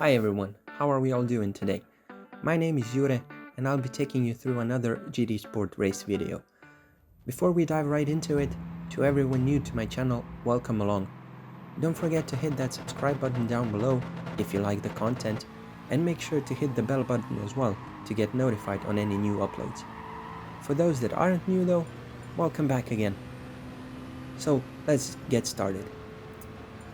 Hi everyone, how are we all doing today? My name is Jure and I'll be taking you through another GT Sport race video. Before we dive right into it, to everyone new to my channel, welcome along. Don't forget to hit that subscribe button down below if you like the content, and make sure to hit the bell button as well to get notified on any new uploads. For those that aren't new though, welcome back again. So let's get started.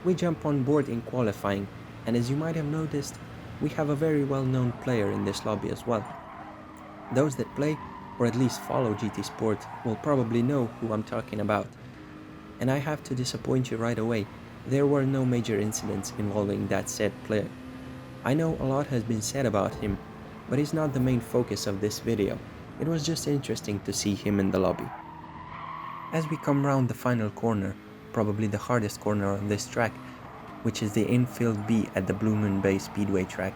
We jump on board in qualifying, and as you might have noticed, we have a very well-known player in this lobby as well. Those that play, or at least follow GT Sport, will probably know who I'm talking about. And I have to disappoint you right away, there were no major incidents involving that said player. I know a lot has been said about him, but he's not the main focus of this video. It was just interesting to see him in the lobby. As we come round the final corner, probably the hardest corner on this track, which is the Infield B at the Blue Moon Bay Speedway track,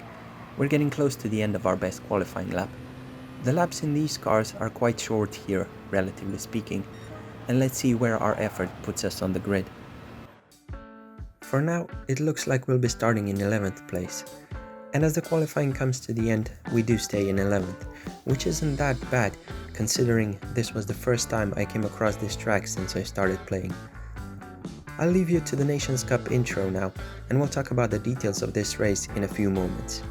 we're getting close to the end of our best qualifying lap. The laps in these cars are quite short here, relatively speaking, and let's see where our effort puts us on the grid. For now, it looks like we'll be starting in 11th place, and as the qualifying comes to the end, we do stay in 11th, which isn't that bad considering this was the first time I came across this track since I started playing. I'll leave you to the Nations Cup intro now, and we'll talk about the details of this race in a few moments.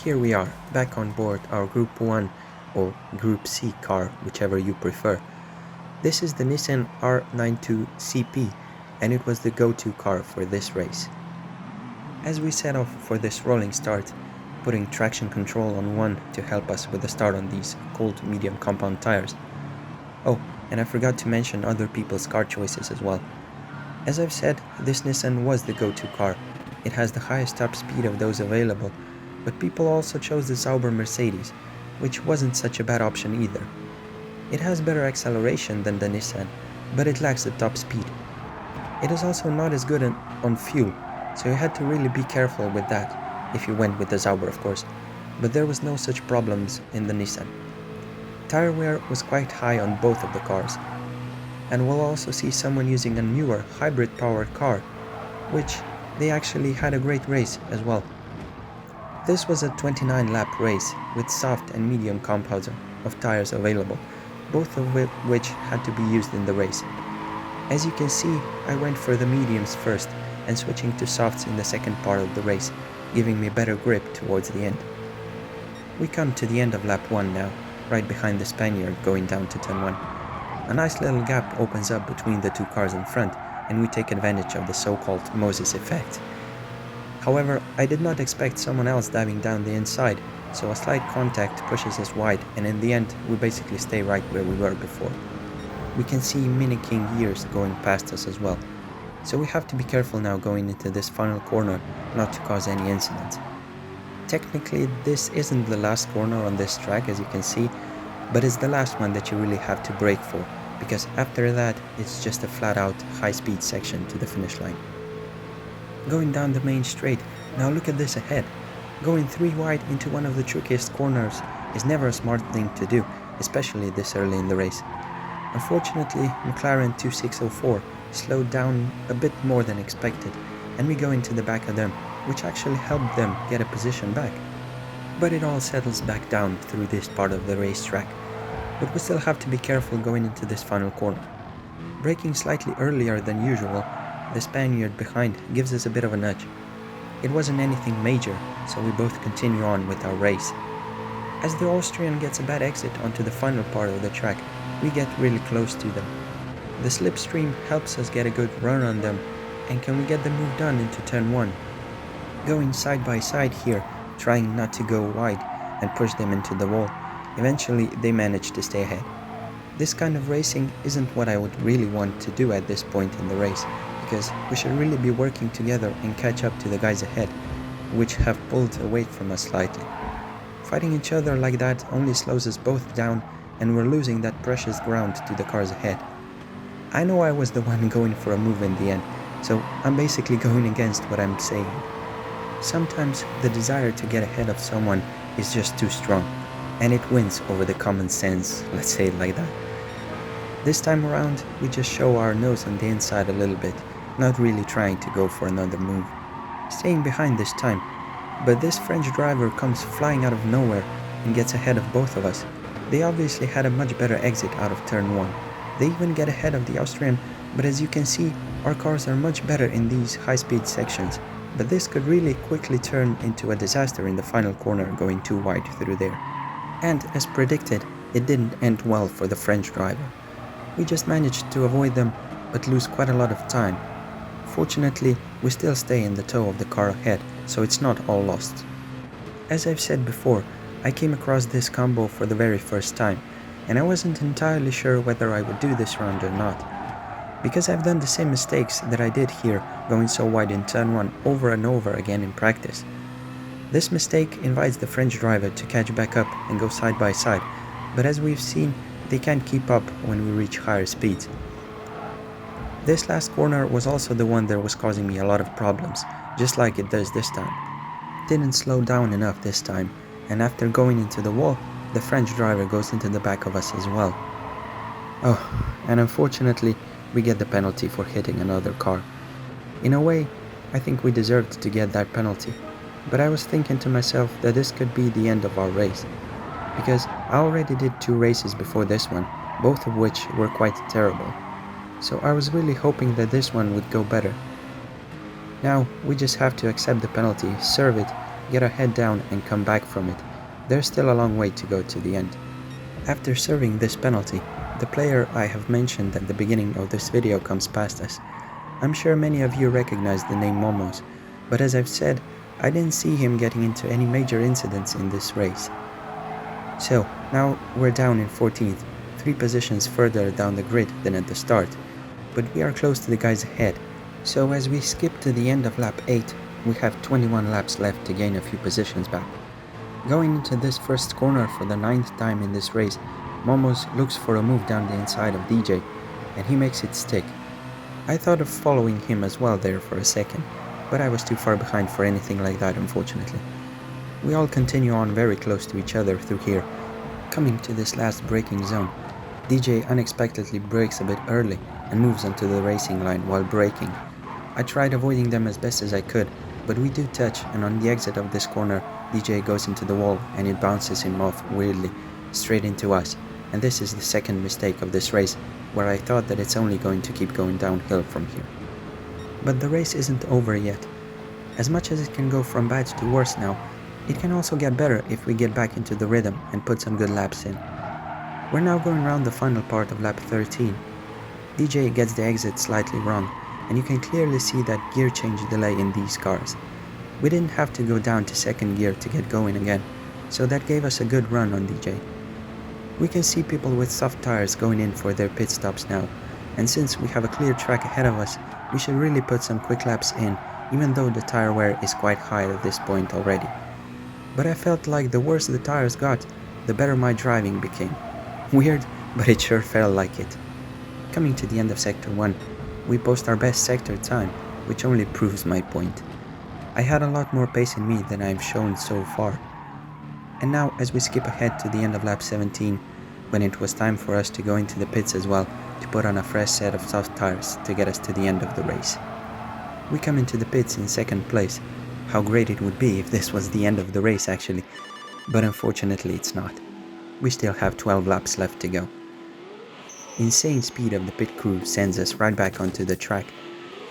Here we are, back on board our Group 1 or Group C car, whichever you prefer. This is the Nissan R92CP, and it was the go-to car for this race. As we set off for this rolling start, putting traction control on 1 to help us with the start on these cold medium compound tires. Oh, and I forgot to mention other people's car choices as well. As I've said, this Nissan was the go-to car. It has the highest top speed of those available, but people also chose the Sauber Mercedes, which wasn't such a bad option either. It has better acceleration than the Nissan, but it lacks the top speed. It is also not as good on fuel, so you had to really be careful with that, if you went with the Sauber of course, but there was no such problems in the Nissan. Tire wear was quite high on both of the cars, and we'll also see someone using a newer hybrid powered car, which they actually had a great race as well. This was a 29 lap race with soft and medium compounds of tires available, both of which had to be used in the race. As you can see, I went for the mediums first and switching to softs in the second part of the race, giving me better grip towards the end. We come to the end of lap 1 now, right behind the Spaniard going down to turn 1. A nice little gap opens up between the two cars in front, and we take advantage of the so-called Moses effect. However, I did not expect someone else diving down the inside, so a slight contact pushes us wide, and in the end we basically stay right where we were before. We can see Mini King years going past us as well, so we have to be careful now going into this final corner not to cause any incidents. Technically this isn't the last corner on this track, as you can see, but it's the last one that you really have to brake for, because after that it's just a flat out high speed section to the finish line. Going down the main straight, now look at this ahead. Going 3 wide into one of the trickiest corners is never a smart thing to do, especially this early in the race. Unfortunately, McLaren 2604 slowed down a bit more than expected, and we go into the back of them, which actually helped them get a position back. But it all settles back down through this part of the racetrack, but we still have to be careful going into this final corner. Braking slightly earlier than usual, the Spaniard behind gives us a bit of a nudge. It wasn't anything major, so we both continue on with our race. As the Austrian gets a bad exit onto the final part of the track, we get really close to them. The slipstream helps us get a good run on them, and can we get the move done into turn 1? Going side by side here, trying not to go wide and push them into the wall. Eventually they managed to stay ahead. This kind of racing isn't what I would really want to do at this point in the race, because we should really be working together and catch up to the guys ahead, which have pulled away from us slightly. Fighting each other like that only slows us both down, and we're losing that precious ground to the cars ahead. I know I was the one going for a move in the end, so I'm basically going against what I'm saying. Sometimes the desire to get ahead of someone is just too strong, and it wins over the common sense, let's say it like that. This time around, we just show our nose on the inside a little bit, not really trying to go for another move. Staying behind this time, but this French driver comes flying out of nowhere and gets ahead of both of us. They obviously had a much better exit out of turn 1. They even get ahead of the Austrian, but as you can see, our cars are much better in these high-speed sections. But this could really quickly turn into a disaster in the final corner going too wide through there. And as predicted, it didn't end well for the French driver. We just managed to avoid them, but lose quite a lot of time. Fortunately, we still stay in the toe of the car ahead, so it's not all lost. As I've said before, I came across this combo for the very first time, and I wasn't entirely sure whether I would do this round or not. Because I've done the same mistakes that I did here, going so wide in turn 1 over and over again in practice. This mistake invites the French driver to catch back up and go side by side, but as we've seen, they can't keep up when we reach higher speeds. This last corner was also the one that was causing me a lot of problems, just like it does this time. Didn't slow down enough this time, and after going into the wall, the French driver goes into the back of us as well. Oh, and unfortunately, we get the penalty for hitting another car. In a way, I think we deserved to get that penalty, but I was thinking to myself that this could be the end of our race, because I already did 2 races before this one, both of which were quite terrible, so I was really hoping that this one would go better. Now, we just have to accept the penalty, serve it, get our head down and come back from it. There's still a long way to go to the end. After serving this penalty, the player I have mentioned at the beginning of this video comes past us. I'm sure many of you recognize the name Momos, but as I've said, I didn't see him getting into any major incidents in this race. So, now we're down in 14th, 3 positions further down the grid than at the start, but we are close to the guys ahead. So as we skip to the end of lap 8, we have 21 laps left to gain a few positions back. Going into this first corner for the 9th time in this race, Momos looks for a move down the inside of DJ, and he makes it stick. I thought of following him as well there for a second, but I was too far behind for anything like that, unfortunately. We all continue on very close to each other through here. Coming to this last braking zone, DJ unexpectedly brakes a bit early and moves onto the racing line while braking. I tried avoiding them as best as I could, but we do touch, and on the exit of this corner, DJ goes into the wall and it bounces him off weirdly, straight into us, and this is the second mistake of this race, where I thought that it's only going to keep going downhill from here. But the race isn't over yet. As much as it can go from bad to worse now, it can also get better if we get back into the rhythm and put some good laps in. We're now going around the final part of lap 13. DJ gets the exit slightly wrong, and you can clearly see that gear change delay in these cars. We didn't have to go down to second gear to get going again, so that gave us a good run on DJ. We can see people with soft tires going in for their pit stops now, and since we have a clear track ahead of us, we should really put some quick laps in, even though the tire wear is quite high at this point already. But I felt like the worse the tires got, the better my driving became. Weird, but it sure felt like it. Coming to the end of Sector 1, we post our best sector time, which only proves my point. I had a lot more pace in me than I've shown so far. And now, as we skip ahead to the end of lap 17, when it was time for us to go into the pits as well, to put on a fresh set of soft tires to get us to the end of the race. We come into the pits in second place. How great it would be if this was the end of the race actually, but unfortunately it's not. We still have 12 laps left to go. Insane speed of the pit crew sends us right back onto the track.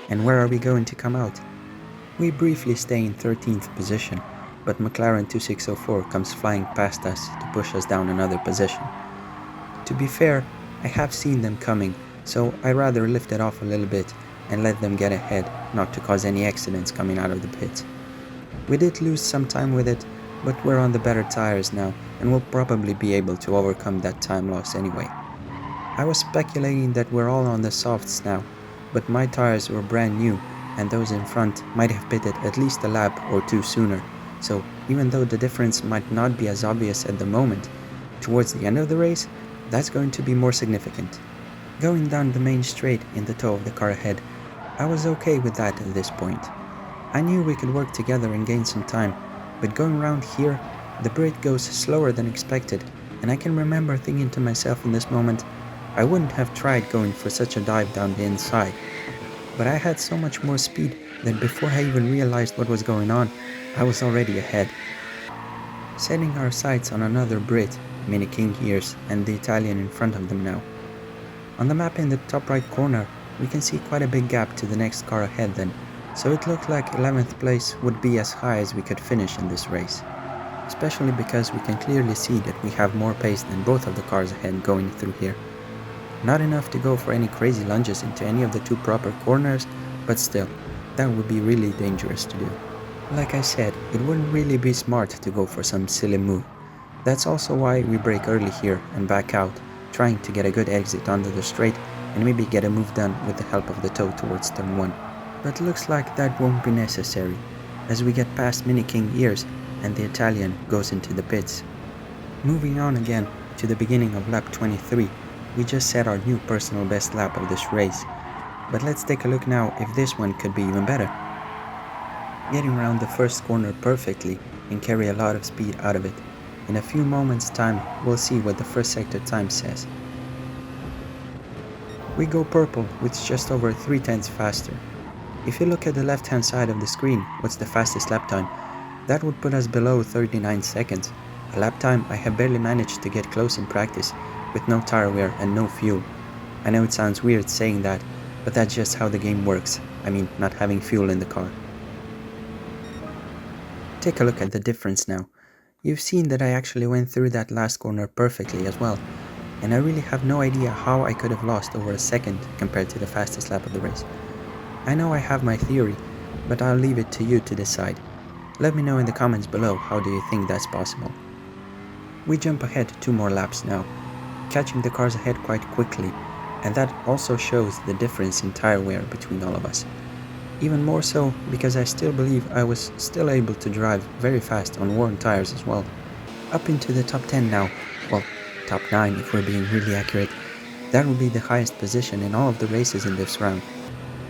And where are we going to come out? We briefly stay in 13th position, but McLaren 2604 comes flying past us to push us down another position. To be fair, I have seen them coming, so I rather lift it off a little bit and let them get ahead, not to cause any accidents coming out of the pits. We did lose some time with it, but we're on the better tires now and will probably be able to overcome that time loss anyway. I was speculating that we're all on the softs now, but my tires were brand new and those in front might have pitted at least a lap or two sooner, so even though the difference might not be as obvious at the moment, towards the end of the race, that's going to be more significant. Going down the main straight in the toe of the car ahead, I was okay with that at this point. I knew we could work together and gain some time, but going around here, the Brit goes slower than expected, and I can remember thinking to myself in this moment, I wouldn't have tried going for such a dive down the inside. But I had so much more speed that before I even realized what was going on, I was already ahead. Setting our sights on another Brit, Mini King Ears, and the Italian in front of them now. On the map in the top right corner, we can see quite a big gap to the next car ahead then, so it looked like 11th place would be as high as we could finish in this race. Especially because we can clearly see that we have more pace than both of the cars ahead going through here. Not enough to go for any crazy lunges into any of the two proper corners, but still, that would be really dangerous to do. Like I said, it wouldn't really be smart to go for some silly move. That's also why we brake early here and back out, trying to get a good exit onto the straight and maybe get a move done with the help of the toe towards turn 1. But looks like that won't be necessary, as we get past Mini King Ears and the Italian goes into the pits. Moving on again to the beginning of lap 23, we just set our new personal best lap of this race. But let's take a look now if this one could be even better. Getting around the first corner perfectly and carry a lot of speed out of it. In a few moments time, we'll see what the first sector time says. We go purple with just over 3/10 faster. If you look at the left hand side of the screen, what's the fastest lap time? That would put us below 39 seconds, a lap time I have barely managed to get close in practice, with no tire wear and no fuel. I know it sounds weird saying that, but that's just how the game works, I mean not having fuel in the car. Take a look at the difference now. You've seen that I actually went through that last corner perfectly as well, and I really have no idea how I could have lost over a second compared to the fastest lap of the race. I know I have my theory, but I'll leave it to you to decide. Let me know in the comments below how do you think that's possible. We jump ahead 2 more laps now, catching the cars ahead quite quickly, and that also shows the difference in tire wear between all of us. Even more so because I still believe I was still able to drive very fast on worn tires as well. Up into the top 10 now, well, top 9 if we're being really accurate. That would be the highest position in all of the races in this round.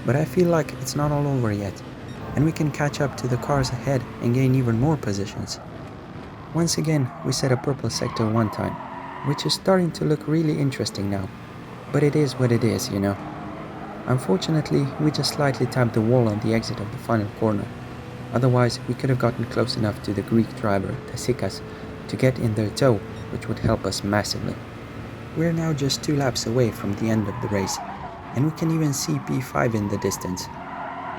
But I feel like it's not all over yet, and we can catch up to the cars ahead and gain even more positions. Once again, we set a purple sector 1 time, which is starting to look really interesting now. But it is what it is, you know. Unfortunately, we just slightly tapped the wall on the exit of the final corner. Otherwise, we could have gotten close enough to the Greek driver, Tasikas, to get in their toe, which would help us massively. We're now just 2 laps away from the end of the race, and we can even see P5 in the distance.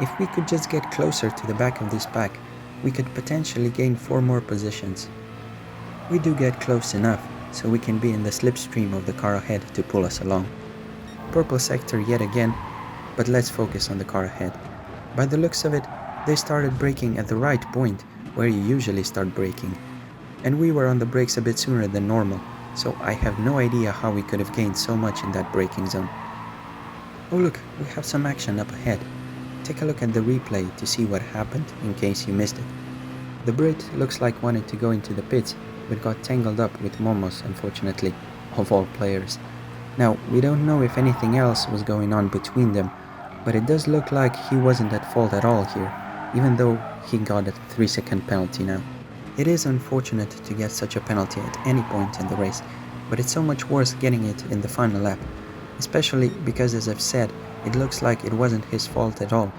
If we could just get closer to the back of this pack, we could potentially gain 4 more positions. We do get close enough, so we can be in the slipstream of the car ahead to pull us along. Purple sector yet again, but let's focus on the car ahead. By the looks of it, they started braking at the right point, where you usually start braking. And we were on the brakes a bit sooner than normal, so I have no idea how we could have gained so much in that braking zone. Oh look, we have some action up ahead. Take a look at the replay to see what happened in case you missed it. The Brit looks like wanted to go into the pits, but got tangled up with Momos, unfortunately, of all players. Now, we don't know if anything else was going on between them, but it does look like he wasn't at fault at all here, even though he got a 3-second penalty now. It is unfortunate to get such a penalty at any point in the race, but it's so much worse getting it in the final lap, especially because, as I've said, it looks like it wasn't his fault at all.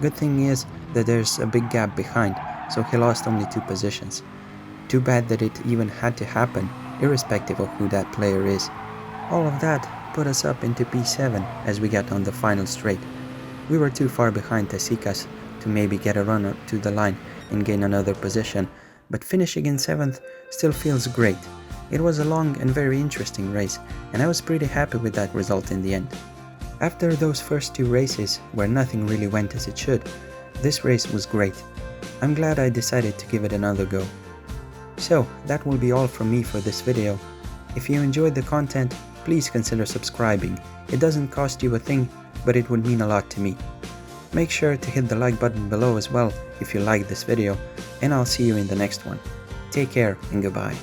Good thing is that there's a big gap behind, so he lost only 2 positions. Too bad that it even had to happen, irrespective of who that player is. All of that put us up into P7 as we got on the final straight. We were too far behind Tasikas to maybe get a run up to the line and gain another position, but finishing in 7th still feels great. It was a long and very interesting race, and I was pretty happy with that result in the end. After those first 2 races, where nothing really went as it should, this race was great. I'm glad I decided to give it another go. So, that will be all from me for this video. If you enjoyed the content, please consider subscribing. It doesn't cost you a thing, but it would mean a lot to me. Make sure to hit the like button below as well if you liked this video, and I'll see you in the next one. Take care and goodbye.